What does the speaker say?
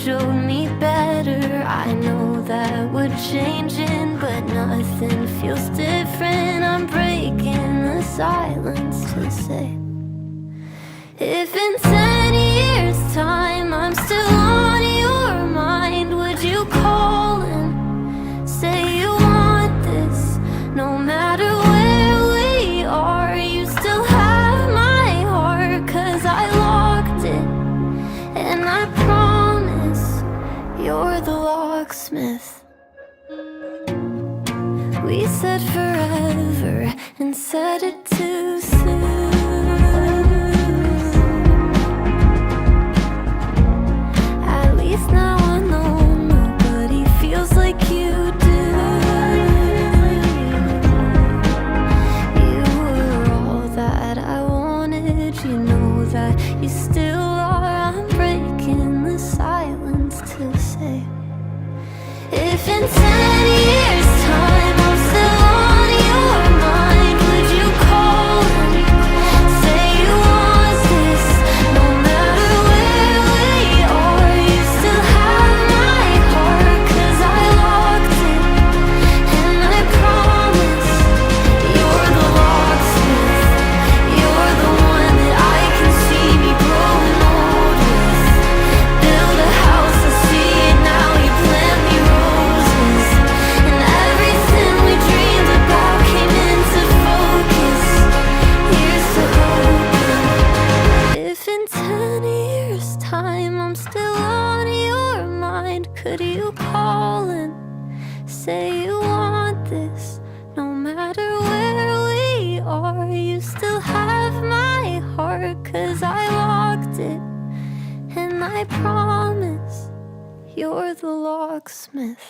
showed me better. I know that we're changing, but nothing feels different. I'm breaking the silence to say, if in 10 years' time I'm still on your mind, would you call and say you want this? No matter where we are, you still have my heart, 'cause I locked it, and I promise you're the locksmith. We said forever and said it too soon. Now I know nobody feels like you do. You were all that I wanted, you know that you still are. I'm breaking the silence to say, if in 10 years' time I'm still on your mind, would you call and say you want this? No matter where we are, you still have my heart, 'cause I locked it, and I promise you're the locksmith. You're the one that I can see me growing old with. Build a house, I see it now, you plant me roses, and everything we dreamed about came into focus. Here's to hoping, if in 10 years' time I'm still on your mind, could you call and say you want this? No matter where we are, you still have my heart, 'cause I locked it, and I promise you're the locksmith.